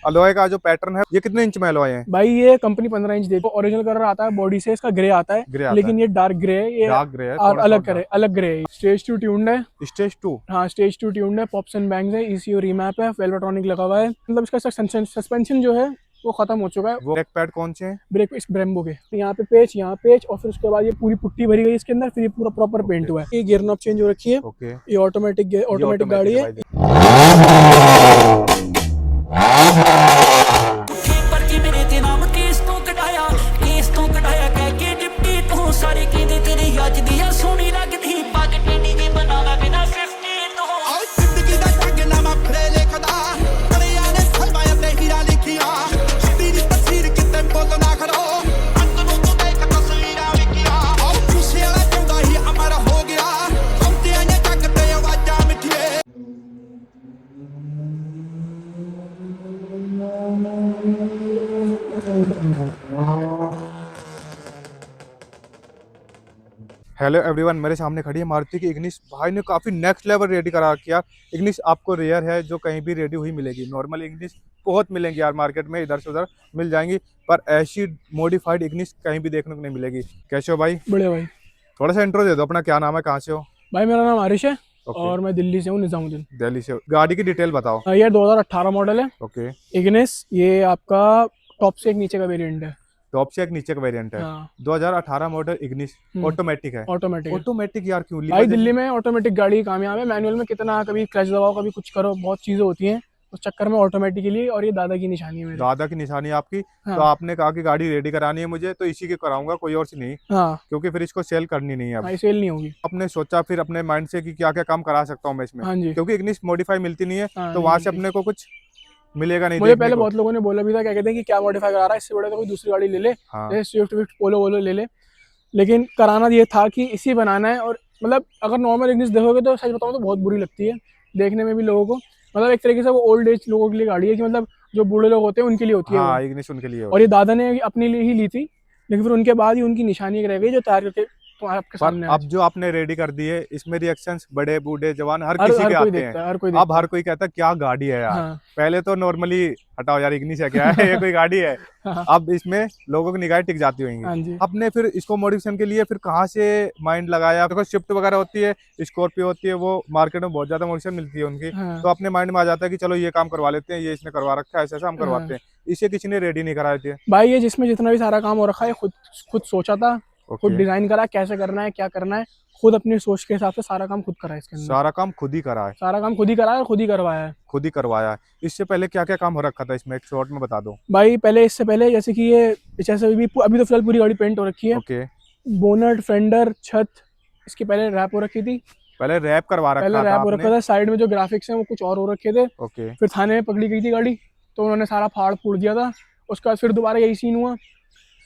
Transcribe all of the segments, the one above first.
Alloy का जो pattern है ये कितने इंच में अलॉय है? भाई ये कंपनी 15 इंच देती है। ओरिजिनल कलर आता है बॉडी से, इसका ग्रे आता है, ग्रे आता लेकिन है। ये डार्क ग्रे है, ये डार्क ग्रे है, और थोड़ा अलग ग्रे है। स्टेज 2 ट्यून्ड है। स्टेज 2। हाँ स्टेज 2 ट्यून्ड है, पॉप्स एंड बैंग्स है, ECU रीमैप है, वेल्वेट्रॉनिक लगा हुआ है। मतलब इसका सस्पेंशन जो है वो खत्म हो चुका है। वो ब्रेक पैड कौन से हैं? ब्रेक इस ब्रेम्बो के, तो यहाँ पे पेच, यहाँ पेच, और फिर उसके बाद ये पूरी पुट्टी भरी गई इसके अंदर, फिर ये पूरा प्रॉपर पेंट हुआ है। ये गियर नॉब चेंज हो रखी है। ओके। ये ऑटोमेटिक गाड़ी है। हेलो एवरीवन, मेरे सामने खड़ी है मारुति की इग्निस। भाई ने काफ़ी नेक्स्ट लेवल रेडी करा रखी यार। इग्निस आपको रेयर है जो कहीं भी रेडी हुई मिलेगी। नॉर्मल इग्निस बहुत मिलेंगी यार मार्केट में, इधर से उधर मिल जाएंगी, पर ऐसी मॉडिफाइड इग्निस कहीं भी देखने को नहीं मिलेगी। कैसे हो भाई? बड़े भाई, थोड़ा सा इंट्रो दे दो अपना, क्या नाम है, कहाँ से हो? भाई मेरा नाम आरिश है। ओके। और मैं दिल्ली से हूँ, निजामुद्दीन। दिल्ली से। गाड़ी की डिटेल बताओ। ये 2018 मॉडल है। ओके। इग्निस, ये आपका टॉप से एक नीचे का वेरिएंट है। टॉप से एक नीचे का वेरिएंट है। हाँ। 2018 मॉडल इग्निस ऑटोमेटिक है। ऑटोमेटिक यार क्यों? भाई दिल्ली में ऑटोमेटिक गाड़ी कामयाब है। मैनुअल में कितना, कभी क्लच दबाओ, कभी कुछ करो, बहुत चीजें होती हैं, उस चक्कर में ऑटोमेटिक के लिए। और ये दादा की निशानी है मेरे। दादा की निशानी आपकी। हाँ। तो आपने कहा कि गाड़ी रेडी करानी है मुझे, तो इसी की कराऊंगा, कोई और से नहीं। हाँ। क्योंकि फिर इसको सेल करनी नहीं है। अब सेल नहीं होगी। आपने सोचा फिर अपने माइंड से कि क्या क्या काम करा सकता हूँ मैं इसमें? हाँ जी। क्योंकि इग्निस मॉडिफाई मिलती नहीं है। हाँ, तो नहीं वहां से मिलती। अपने को कुछ मिलेगा नहीं मुझे देखने पहले को। बहुत लोगों ने बोला भी था, क्या कहते हैं कि क्या मॉडिफाई करा रहा है, इससे बड़े तो कोई दूसरी गाड़ी ले ले, हाँ। जैसे स्विफ्ट पोलो वोलो ले ले। लेकिन कराना ये था कि इसी बनाना है। और मतलब अगर नॉर्मल इग्निस देखोगे तो सच बताऊं तो बहुत बुरी लगती है देखने में भी लोगों को। मतलब एक तरीके से वो ओल्ड एज लोगों के लिए गाड़ी है, कि मतलब जो बूढ़े लोग होते हैं उनके लिए होती है हाँ, वो। इग्निस उनके लिए और ये दादा ने अपने लिए ही ली थी, लेकिन फिर उनके बाद ही उनकी निशानी एक रह गई जो तैयार करके तुम्हारे आपके पर सामने अब जो आपने रेडी कर दी है इसमें रिएक्शंस बड़े बूढ़े जवान हर हर किसी हर के कोई आते देखता हैं। है, हर कोई अब देखता हर कोई कहता है क्या गाड़ी है यार। हाँ। पहले तो नॉर्मली हटाओ यार, इग्निस है क्या है, ये कोई गाड़ी है। हाँ। अब इसमें लोगों की निगाहें टिक जाती हाँ होंगी। जी। आपने फिर इसको मॉडिफिकेशन के लिए फिर कहाँ से माइंड लगाया? देखो स्विफ्ट वगैरह होती है, स्कॉर्पियो होती है, वो मार्केट में बहुत ज्यादा मॉडिफिकेशन मिलती है उनकी। हाँ। तो अपने माइंड में आ जाता है कि चलो ये काम करवा लेते हैं, ये इसने करवा रखा है, ऐसा ऐसा हम करवाते हैं। इसे किसी ने रेडी नहीं कराए थे भाई ये जिसमें जितना भी सारा काम हो रखा है, खुद खुद सोचा था, खुद ओके। डिजाइन करा, कैसे करना है, क्या करना है, खुद अपनी सोच के हिसाब से सारा काम खुद करा है इसके अंदर। सारा काम खुद ही करा है। सारा काम खुद ही करा है और खुद ही करवाया है। खुद ही करवाया है। इससे पहले क्या क्या काम हो रखा था इसमें, एक शॉर्ट में बता दो। भाई पहले, इससे पहले जैसे कि ये जैसे अभी तो फिलहाल पूरी गाड़ी पेंट हो रखी है। ओके। बोनट, फेंडर, छत, इसकी पहले रैप हो रखी थी। पहले रैप करवा रखा पहले था रैप हो आपने। रखा था, साइड में जो ग्राफिक्स हैं वो कुछ और हो रखे थे। ओके। फिर थाने में पकड़ी गई थी गाड़ी, तो उन्होंने सारा फाड़ फूड़ दिया था। उसके बाद फिर दोबारा यही सीन हुआ,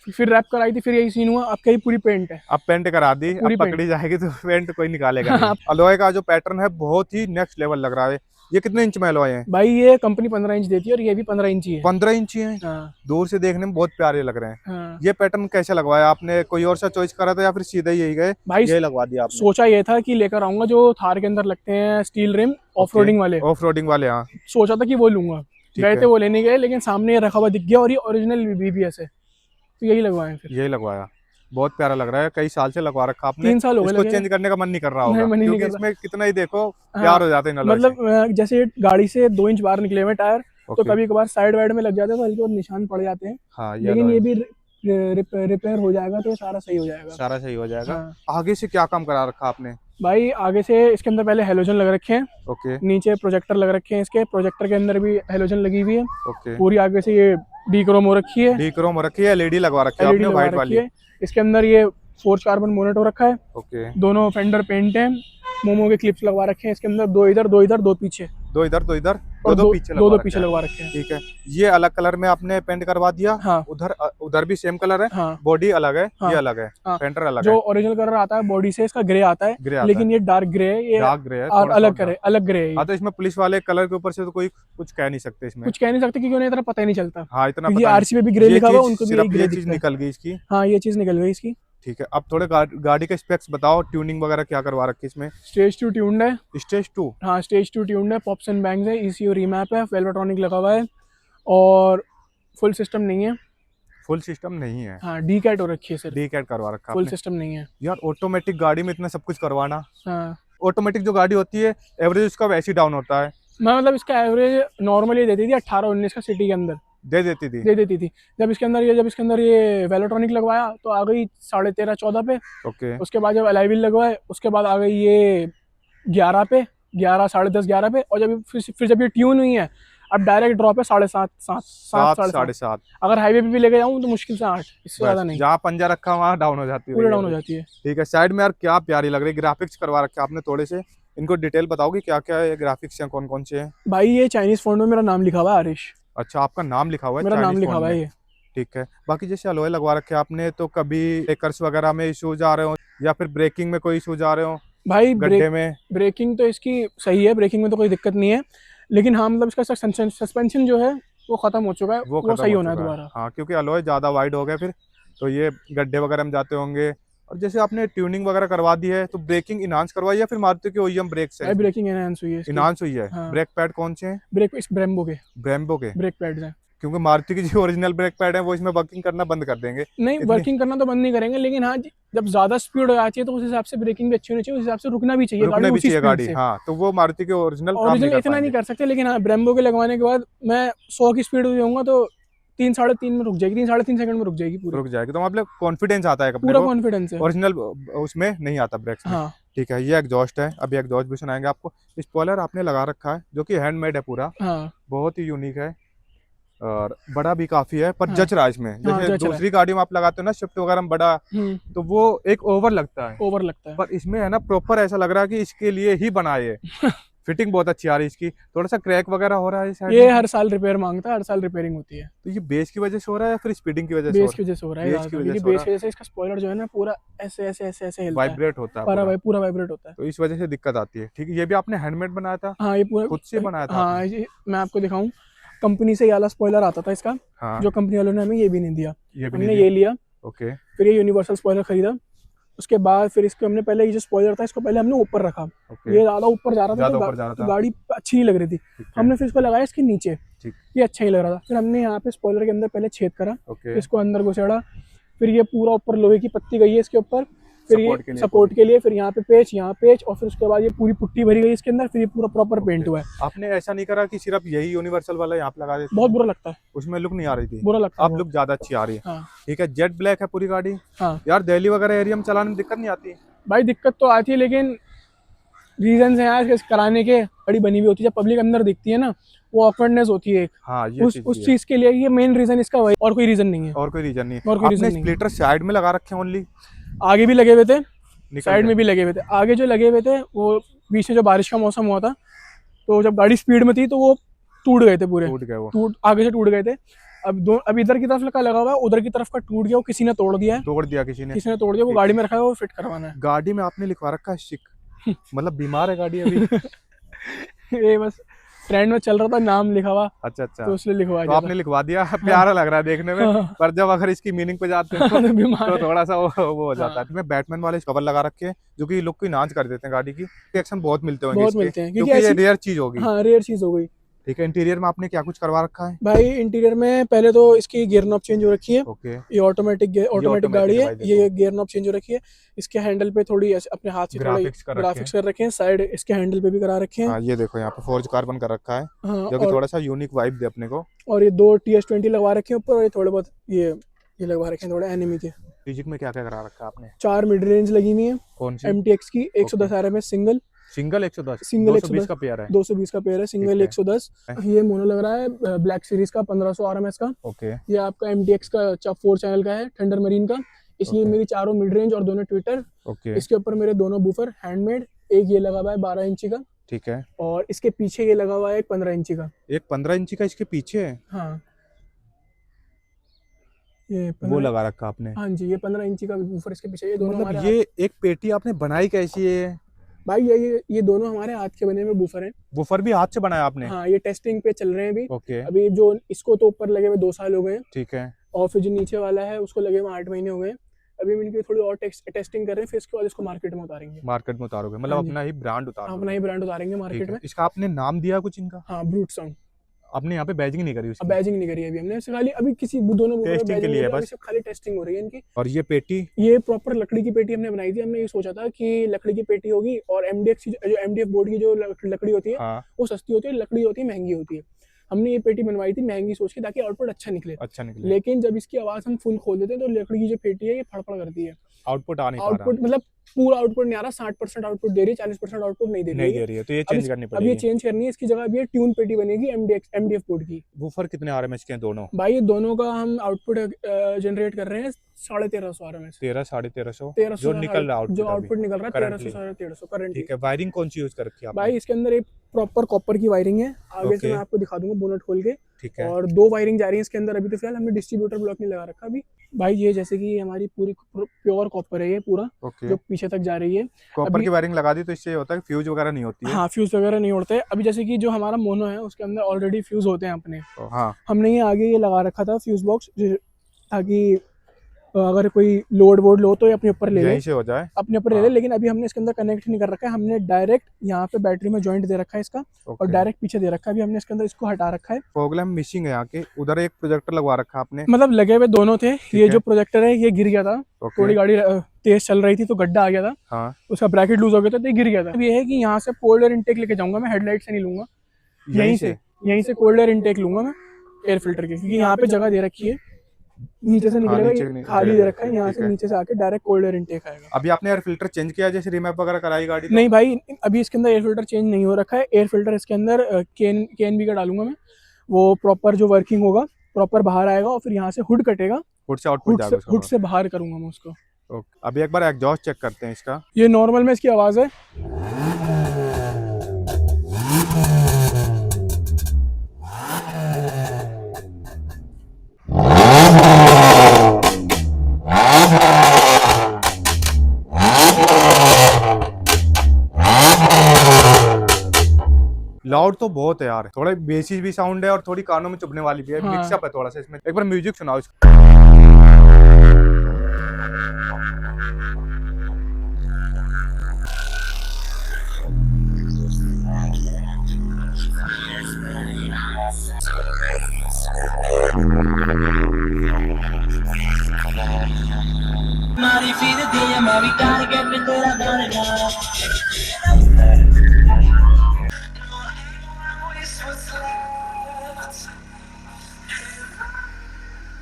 फिर रैप कराई थी, फिर यही सीन हुआ। अब कहीं पूरी पेंट है। अब पेंट करा दी, अब पकड़ी जाएगी तो पेंट कोई निकालेगा नहीं। अलॉय का जो पैटर्न है बहुत ही नेक्स्ट लेवल लग रहा है। ये कितने इंच में अलॉय है? भाई ये कंपनी 15 इंच देती है और ये भी 15 इंच ही है। 15 इंच ही है। हाँ। दूर से देखने में बहुत प्यारे लग रहे हैं। हाँ। ये पैटर्न कैसे लगवाया आपने? कोई और सा चॉइस करा था या फिर सीधा यही गए भाई यही लगवा दिया आपने? सोचा ये था कि लेकर आऊंगा जो थार के अंदर लगते हैं स्टील रिम ऑफ रोडिंग वाले। ऑफ रोडिंग वाले, हाँ। सोचा था कि वो लूंगा, गए थे वो लेने गए, लेकिन सामने ये रखा हुआ दिख गया और ये ओरिजिनल BBS है, तो यही लगवाए फिर। यही लगवाया। बहुत प्यारा लग रहा है। कई साल से लगवा रखा आपने। 3 साल हो गए इसको लगे। चेंज करने का मन नहीं कर रहा होगा, मन ही नहीं क्योंकि कर रहा। इसमें कितना ही देखो हाँ, प्यार हो जाते हैं अलॉय से। मतलब जैसे गाड़ी से 2 इंच बाहर निकले हुए टायर, तो ओके। कभी कभार साइड वाइड में लग जाते हैं तो हल्के बहुत निशान पड़ जाते हैं। हाँ, ये लेकिन अलॉय ये भी रिपेयर हो जाएगा तो सारा सही हो जाएगा। सारा सही हो जाएगा। हाँ। आगे से क्या काम करा रखा आपने? भाई आगे से इसके अंदर पहले हेलोजन लग रखे हैं। ओके। नीचे प्रोजेक्टर लग रखे हैं, इसके प्रोजेक्टर के अंदर भी हेलोजन लगी हुई है। ओके। पूरी आगे से ये डी क्रोम हो रखी है, डी क्रोम रखी है, एलईडी लगवा रखी है LED आपने लगा व्हाइट रखी वाली। है। इसके अंदर ये फोर्स कार्बन मोनेट हो रखा है। ओके। दोनों फेंडर पेंट है। मोमो के क्लिप्स लगवा रखे हैं इसके अंदर, 2 इधर 2 इधर 2 पीछे, दो इधर दो इधर, और दो पीछे लगवा रखे पीछे हैं। लगवा रखे हैं। ठीक है। ये अलग कलर में आपने पेंट करवा दिया। हाँ। उधर भी सेम कलर है। हाँ। बॉडी अलग है। हाँ। ये अलग है। हाँ। फेंडर अलग जो है। ओरिजिनल कलर आता है बॉडी से, इसका ग्रे आता है, ग्रे आता लेकिन है। ये डार्क ग्रे है, ये डार्क ग्रे है, और थोड़ा अलग ग्रे है। हाँ, तो इसमें पुलिस वाले कलर के ऊपर से तो कोई कुछ कह नहीं सकते इसमें। कुछ कह नहीं सकते क्योंकि उन्हें इतना पता ही नहीं चलता। हाँ, इतना क्योंकि पता RC पे भी ग्रे ये लिखा हुआ है, चीज उनको भी सिर्फ यही ग्रे ये चीज दिखता है। निकल गई इसकी। हाँ, ये चीज निकल गई इसकी। ठीक है। अब थोड़े गाड़ी के स्पेक्स बताओ, ट्यूनिंग वगैरह क्या करवा रखी है इसमें? स्टेज 2 ट्यून्ड है। स्टेज 2। हाँ, स्टेज 2 ट्यून्ड है, पॉप्स एंड बैंग्स है, ECU रीमैप है, वेल्वेट्रॉनिक लगा हुआ है। और फुल सिस्टम नहीं है। फुल सिस्टम नहीं है, हाँ, डी कैट हो रखी है सिर्फ, डी कैट करवा रखा फुल आपने। सिस्टम नहीं है। यार ऑटोमेटिक गाड़ी में इतना सब कुछ करवाना, हाँ, ऑटोमेटिक जो गाड़ी होती है एवरेज उसका वैसे ही डाउन होता है। मैं मतलब इसका एवरेज नॉर्मली देती थी 18-19 का सिटी के अंदर दे देती थी। दे देती थी। जब इसके अंदर ये वेलोट्रॉनिक लगवाया तो आ गई 13.5-14 पे। ओके। उसके बाद जब एलआई व्हील लगवाए उसके बाद आ गई ये 11 पे, 11, 10:30, 11 पे। और जब फिर जब ये ट्यून हुई है अब डायरेक्ट ड्रॉप है 7.5, 7, 7, 7, 7.5। 7.5। अगर हाईवे पे भी लेके जाऊँ तो मुश्किल से 8, इससे ज़्यादा बस नहीं, जहाँ पंजा रखा वहाँ डाउन हो जाती है पूरे भैया डाउन हो अभी। जाती है। ठीक है, साइड में यार क्या प्यारी लग रही है, ग्राफिक्स करवा रखे आपने थोड़े से, इनको डिटेल बताओगे क्या क्या है ग्राफिक्स हैं, कौन कौन से हैं? भाई ये चाइनीज़ फ़ॉन्ट में मेरा नाम लिखा हुआ है आरिश, अच्छा, आपका नाम लिखा हुआ है मेरा नाम चाइनीज लिखा फोन हुआ है में। ये। ठीक है, बाकी जैसे अलॉय लगवा रखे आपने, तो कभी ब्रेकर्स वगैरह में इश्यूज आ रहे हो या फिर ब्रेकिंग में कोई इश्यूज आ रहे हो, भाई गड्ढे में? ब्रेकिंग तो इसकी सही है, ब्रेकिंग में तो कोई दिक्कत नहीं है। लेकिन हाँ मतलब इसका सस्पेंशन जो है वो ख़त्म हो चुका है, वो वो खत्म सही हो होना है चुका है, दोबारा। हाँ, क्योंकि अलॉय ज़्यादा वाइड हो गया फिर, तो ये गड्ढे वगैरह में जाते होंगे। और जैसे आपने ट्यूनिंग वगैरह करवा दी है, तो ब्रेकिंग इनहांस करवाई या फिर मारुति की ओईएम ब्रेक्स है भाई इसमें? ब्रेकिंग एनहांस हुई है इसकी। इनहांस हुई है। हाँ, ब्रेक पैड कौन से हैं? ब्रेक इस ब्रेम्बो के ब्रेम्बो के? ब्रेक पैड्स हैं। क्योंकि मारुति की जो ओरिजिनल ब्रेक पैड है वो इसमें वर्किंग करना बंद कर देंगे नहीं, इतनी। वर्किंग करना तो बंद नहीं करेंगे, लेकिन हाँ जब ज़्यादा स्पीड हो जाती है तो उस हिसाब से ब्रेकिंग भी अच्छी होनी चाहिए, उस हिसाब से रुकना भी चाहिए गाड़ी रुकने भी उसी चाहिए स्पीड गाड़ी, से। हाँ, तो वो मारुति के ओरिजिनल काम नहीं ओरिजिनल कर इतना नहीं पाएंगे। कर सकते, लेकिन हाँ ब्रेम्बो के लगवाने के बाद मैं 100 की स्पीड पे जाऊंगा तो 3, 3.5 में रुक जाएगी, 3, 3.5 सेकंड में रुक जाएगी पूरी। रुक जाएगी, तो मतलब कॉन्फिडेंस आता है अपने पूरा को, कॉन्फिडेंस है। ओरिजिनल उसमें नहीं आता ब्रेक्स में। हाँ ठीक है, ये एग्जॉस्ट है, अभी एग्जॉस्ट भी सुनाएंगे आपको। स्पॉइलर आपने लगा रखा है जो कि हैंडमेड है पूरा, हाँ बहुत ही यूनिक है और बड़ा भी काफी है, पर हाँ जच रहा है इसमें। हाँ, जैसे जच रहा है। दूसरी गाड़ी में आप लगाते हो ना स्विफ्ट वगैरह में बड़ा, तो वो एक ओवर लगता है, ओवर लगता है। पर इसमें है ना प्रॉपर ऐसा लग रहा है कि इसके लिए ही बनाए है। फिटिंग बहुत अच्छी आ रही है इसकी। थोड़ा सा क्रैक वगैरह हो रहा है साइड ये में, हर साल रिपेयर मांगता है, हर साल रिपेयरिंग होती है। तो ये बेस की वजह से हो रहा है या फिर स्पीडिंग की वजह से हो बेस रहा की वजह से हो रहा है बेस की ज़्यादातर, वजह क्योंकि से हो बेस रहा की वजह से इसका स्पॉइलर जो है ना पूरा ऐसे ऐसे ऐसे ऐसे है, हिलता है, वाइब्रेट होता है पूरा, पूरा वाइब्रेट होता है। तो इस वजह से दिक्कत आती है। ठीक है, ये भी आपने हैंडमेड बनाया था? हाँ ये पूरा, खुद से बनाया था हाँ आपने? ये मैं आपको दिखाऊं, कंपनी से ये वाला स्पॉइलर आता था इसका, हाँ, जो कंपनी वालों ने हमें ये भी नहीं दिया, ये भी नहीं हमने दिया। ये लिया। ओके। फिर ये यूनिवर्सल स्पॉइलर खरीदा, उसके बाद फिर इसको हमने पहले ये जो स्पॉइलर था इसको पहले हमने ऊपर रखा, ओके, ये ज़्यादा ऊपर जा रहा था ज्यादा तो ऊपर जा रहा तो था। गाड़ी अच्छी नहीं लग रही थी। ठीक है, हमने फिर इसको लगाया इसके नीचे, ठीक। ये अच्छा ही लग रहा था। फिर हमने यहाँ पे स्पॉइलर के अंदर पहले छेद करा, ओके, इसको अंदर घुसेड़ा, फिर ये पूरा ऊपर लोहे की पत्ती गई है इसके ऊपर, फिर सपोर्ट के ये लिए सपोर्ट के लिए, फिर यहाँ पे पेच, यहाँ पेच, और फिर उसके बाद ये पूरी पुट्टी भरी गई इसके अंदर, फिर ये पूरा प्रॉपर पेंट हुआ है। आपने ऐसा नहीं करा कि सिर्फ यही यूनिवर्सल वाला यहाँ पे लगा देते? बहुत बुरा लगता है, उसमें लुक नहीं आ रही थी, बुरा लगता है अब बहुत। लुक ज्यादा अच्छी आ रही है। हाँ ठीक है, जेट ब्लैक है पूरी गाड़ी। हाँ यार दिल्ली वगैरह एरिया में चलाने में दिक्कत नहीं आती? भाई दिक्कत तो आती है, लेकिन रीजन है यार इसके कराने के, गाड़ी बनी हुई होती है, जब पब्लिक अंदर दिखती है ना वो ऑकवर्डनेस होती है एक, हाँ, ये उस चीज भी है। चीज के लिए ये मेन रीजन इसका वही, और कोई रीजन नहीं है। और कोई रीजन नहीं है। और कोई रीजन आपने नहीं है। स्प्लिटर साइड में लगा रखे हैं ओनली? आगे भी लगे हुए थे, निकल साइड में गए? भी लगे हुए थे। आगे जो लगे हुए थे वो बीच में जो बारिश का मौसम हुआ था तो जब गाड़ी स्पीड में थी तो वो टूट गए थे पूरे, टूट गए वो? आगे से टूट गए थे। अब इधर की तरफ का लगा हुआ है, उधर की तरफ का टूट गया, वो किसी ने तोड़ दिया है, तोड़ दिया किसी ने? तोड़ दिया, वो ठीक गाड़ी है। में रखा है, वो फिट करवाना है। गाड़ी में आपने लिखवा रखा है शिक, मतलब बीमार है गाड़ी अभी? ये बस ट्रेंड में चल रहा था, नाम लिखा हुआ अच्छा अच्छा, तो इसलिए लिखवा तो दिया आपने लिखवा दिया। प्यारा लग रहा है देखने में, हाँ। पर जब अगर इसकी मीनिंग पे जाते हो तो बीमार तो है। थोड़ा सा वो हो जाता हाँ। है। मैं बैटमैन वाले कवर लगा रखे हैं जो कि लुक को इनहांस कर देते हैं गाड़ी की। एक्शन बहुत मिलते होंगे बहुत इसके, मिलते हैं, क्योंकि ये ऐसी रेयर चीज होगी। हाँ रेयर चीज हो गई। ठीक है, इंटीरियर में आपने क्या कुछ करवा रखा है? भाई इंटीरियर में पहले तो इसकी गियर नॉब चेंज हो रखी है, ओके, ये ऑटोमेटिक automatic गाड़ी है है, भाई, देखो। ये गियर नॉब चेंज हो रखी है। इसके हैंडल पे थोड़ी अपने हाथ से थोड़ा ग्राफिक्स कर रखे ग्राफिक्स कर रखे हैं, साइड इसके हैंडल पे भी करा रखे हैं। हाँ, ये देखो यहाँ पे फोर्ज कार्बन कर रखा है, हाँ जो कि थोड़ा सा यूनिक वाइब दे अपने को। और ये 2 TS20 लगवा रखे हैं ऊपर, और ये थोड़े बहुत ये लगवा रखे हैं थोड़े एनिमी के। म्यूजिक में क्या क्या करा रखा है आपने? 4 मिड रेंज लगी हुई है कौन सी? MTX की 110 RMS सिंगल, सिंगल 110? सिंगल 220 का पेयर है? 220 का पेयर है, सिंगल ठीक है। 110। ये मोनो लग रहा है ब्लैक सीरीज का 1500 RMS का। ओके, ये आपका MTX का 4 चैनल का है, थंडर मरीन का। इसलिए Okay. मेरी चारों मिड रेंज और दोनों ट्विटर, ओके, इसके ऊपर मेरे दोनों बूफर हैंडमेड। एक ये लगा हुआ है 12 इंची का, ठीक है। और इसके पीछे ये लगा हुआ है एक 15 इंची का। एक 15 इंची का इसके पीछे है, हाँ ये वो 15, लगा रखा आपने? हाँ जी, ये 15 इंची का बूफर इसके पीछे। ये दोनों मतलब हमारे ये एक पेटी आपने बनाई कैसी है? भाई ये दोनों हमारे हाथ के बने हुए बूफर हैं। वूफर भी हाथ से बनाया आपने? हाँ ये टेस्टिंग पे चल रहे हैं अभी। ओके, अभी जो इसको तो ऊपर लगे हुए 2 साल हो गए हैं, ठीक है। और फिर जो नीचे वाला है उसको लगे हुए 8 महीने हो गए हैं। अभी हम इनकी थोड़ी और टेस्टिंग कर रहे हैं, फिर इसके बाद इसको मार्केट में उतारेंगे। मार्केट में उतारोगे, मतलब हाँ जी। अपना ही ब्रांड उतारोगे? अपना ही ब्रांड उतारेंगे ठीक मार्केट है। में। इसका आपने नाम दिया कुछ इनका? हाँ ब्रूट साउंड। आपने यहाँ पे बैजिंग नहीं करी अब उसकी, बैजिंग नहीं करी है अभी हमने, इससे खाली अभी किसी दोनों बूफर में टेस्टिंग के बैजिंग लिए नहीं है करी, अभी बस। सिर्फ खाली टेस्टिंग हो रही है इनकी। और ये पेटी ये प्रॉपर लकड़ी की पेटी हमने बनाई थी, हमने ये सोचा था कि लकड़ी की पेटी होगी और एमडीएफ की जो एमडीएफ बोर्ड की जो लकड़ी होती है हाँ वो सस्ती होती है, लकड़ी होती है महंगी होती है। हमने ये पेटी बनवाई थी महंगी सोच के ताकि आउटपुट अच्छा निकले, अच्छा निकले, लेकिन जब इसकी आवाज हम फुल खोल देते हैं तो लकड़ी की जो पेटी है ये फड़फड़ करती है, आउटपुट आ नहीं पा रहा, आउटपुट मतलब पूरा आउटपुट नहीं आ रहा, 60% आउटपुट दे रही है, 40% आउटपुट नहीं दे रही नहीं है। दे रही है, तो ये अब चेंज करनी अब ये पड़ेगी। चेंज करनी है, इसकी जगह अब ये ट्यून पेटी बनेगी एमडीएफ बोर्ड की। वूफर कितने आरएमएस के हैं दोनों? भाई ये दोनों का हम आउटपुट जनरेट कर रहे हैं 1350 आरएमएस, 1300-1350 1300 जो निकल रहा जो आउटपुट आउटपुट निकल रहा है currently। 1300 करंट। ठीक है, वायरिंग कौन सी यूज कर रखी है आपने? भाई इसके अंदर एक प्रॉपर कॉपर की वायरिंग है, आगे से Okay। मैं आपको दिखा दूंगा बोनट खोल के, ठीक है, और 2 वायरिंग जा रही है इसके अंदर। अभी तो फिलहाल हमने डिस्ट्रीब्यूटर ब्लॉक नहीं लगा रखा अभी। भाई ये जैसे कि हमारी पूरी प्योर कॉपर है ये पूरा, ओके। जो पीछे तक जा रही है। कॉपर अभी- की वायरिंग लगा दी तो इससे ये होता है कि फ्यूज वगैरह नहीं होती है। हाँ फ्यूज वगैरह नहीं उड़ते। अभी जैसे कि जो हमारा मोनो है उसके अंदर ऑलरेडी फ्यूज होते हैं अपने, हाँ हमने ये आगे ये लगा रखा था फ्यूज बॉक्स, ताकि अगर कोई लोड वोड लो तो ये अपने ऊपर ले ले, यहीं से हो जाए। अपने ऊपर ले ले। लेकिन अभी हमने इसके अंदर कनेक्ट नहीं कर रखा है, हमने डायरेक्ट यहाँ पे बैटरी में जॉइंट दे रखा है इसका, और ओके। डायरेक्ट पीछे दे रखा है। अभी हमने इसके अंदर इसको हटा रखा है, फॉग लैम्प मिसिंग है यहाँ के, उधर एक प्रोजेक्टर लगवा रखा है आपने। मतलब लगे हुए दोनों थे। ये है। जो प्रोजेक्टर है ये गिर गया था, ओके। थोड़ी गाड़ी तेज चल रही थी तो गड्ढा आ गया था, हाँ उसका ब्रैकेट लूज हो गया था तो ये गिर गया था। अब ये है कि यहाँ से कोल्ड एयर इनटेक लेके जाऊंगा मैं, हेडलाइट से नहीं लूंगा, यहीं से कोल्ड एयर इनटेक लूंगा मैं एयर फिल्टर के, क्योंकि यहाँ पे जगह दे रखी है, नीचे से नीचे निकलेगा, नहीं- खाली दे रखा है, यहाँ ठीक से है। नीचे से आके डायरेक्ट कोल्ड एयर इनटेक आएगा। अभी आपने एयर फिल्टर चेंज किया जैसे रीमैप वगैरह कराई गाड़ी तो? नहीं भाई अभी इसके अंदर एयर फिल्टर चेंज नहीं हो रखा है, एयर फिल्टर इसके अंदर केएनबी का डालूंगा मैं, वो प्रॉपर जो वर्किंग होगा प्रॉपर बाहर आएगा, और फिर यहाँ से हुड कटेगा, हुड से आउटपुट जाएगा उसका। हुड से बाहर करूंगा मैं उसको। ओके। अभी एक बार एग्जॉस्ट चेक करते हैं इसका। ये नॉर्मल में इसकी आवाज है, लाउड तो बहुत है यार, थोड़ा बेसिस भी साउंड है और थोड़ी कानों में चुभने वाली भी है, हाँ। मिक्सअप है थोड़ा सा इसमें। एक बार म्यूजिक सुनाओ इसका। मारी फिर दिया मैं भी टारगेट तेरा गाने जा।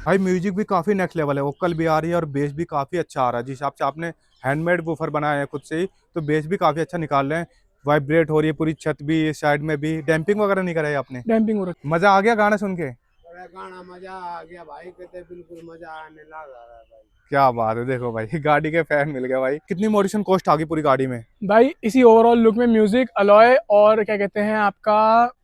भाई म्यूजिक भी काफी नेक्स्ट लेवल है, वोकल भी आ रही है और बेस भी काफी अच्छा आ रहा है। जिस हिसाब से आपने हैंडमेड वूफर बनाया है खुद से ही, तो बेस भी काफी अच्छा निकाल रहे हैं। वाइब्रेट हो रही है पूरी छत भी, साइड में भी। डैम्पिंग वगैरह नहीं कराई आपने? डैम्पिंग हो रखी मजा आ गया गाना सुन के? अरे गाना मजा आ गया भाई, कहते बिल्कुल मजा आने लगा रहा है भाई। क्या बात है, देखो भाई गाड़ी के फैन मिल गया भाई। कितनी मॉडिशन कॉस्ट आ गई पूरी गाड़ी में? भाई इसी ओवरऑल लुक में म्यूजिक, अलॉय और क्या कहते हैं आपका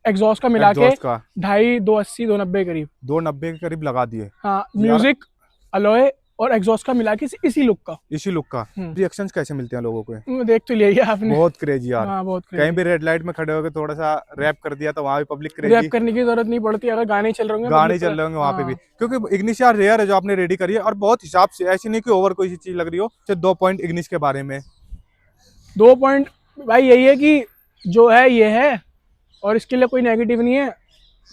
एग्जॉस्ट का मिला के एग्जॉस्ट का 2.5 280 290 करीब। 290 के करीब लगा दिए हाँ म्यूजिक, अलॉय और एग्जॉस्ट का मिला के इसी लुक का। इसी लुक का। रिएक्शंस कैसे मिलते हैं लोगों को? देख तो लिया ही है आपने। बहुत क्रेजी यार। हाँ बहुत कहीं भी रेड लाइट में खड़े होकर थोड़ा सा रैप कर दिया तो वहाँ भी पब्लिक रैप क्रेजी। करने की जरूरत नहीं पड़ती, अगर गाने चल रहे होंगे गाने चल रहे होंगे वहाँ पे भी, क्योंकि इग्निस यार रेयर है जो आपने रेडी करी है, और बहुत हिसाब से, ऐसी नहीं कि ओवर कोई सी चीज लग रही हो। 2 पॉइंट इग्निस के बारे में। 2 पॉइंट भाई यही है कि जो है ये है, और इसके लिए कोई नेगेटिव नहीं है,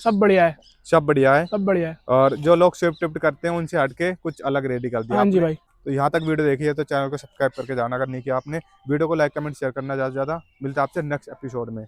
सब बढ़िया है, सब बढ़िया है। सब बढ़िया है। और जो लोग स्विफ्ट विफ्ट करते हैं उनसे हटके कुछ अलग रेडी कर दिया हाँ जी आपने। भाई। तो यहाँ तक वीडियो देखी है तो चैनल को सब्सक्राइब करके जाना, अगर नहीं किया आपने। वीडियो को लाइक कमेंट शेयर करना ज़्यादा से ज़्यादा। मिलता है आपसे नेक्स्ट एपिसोड में।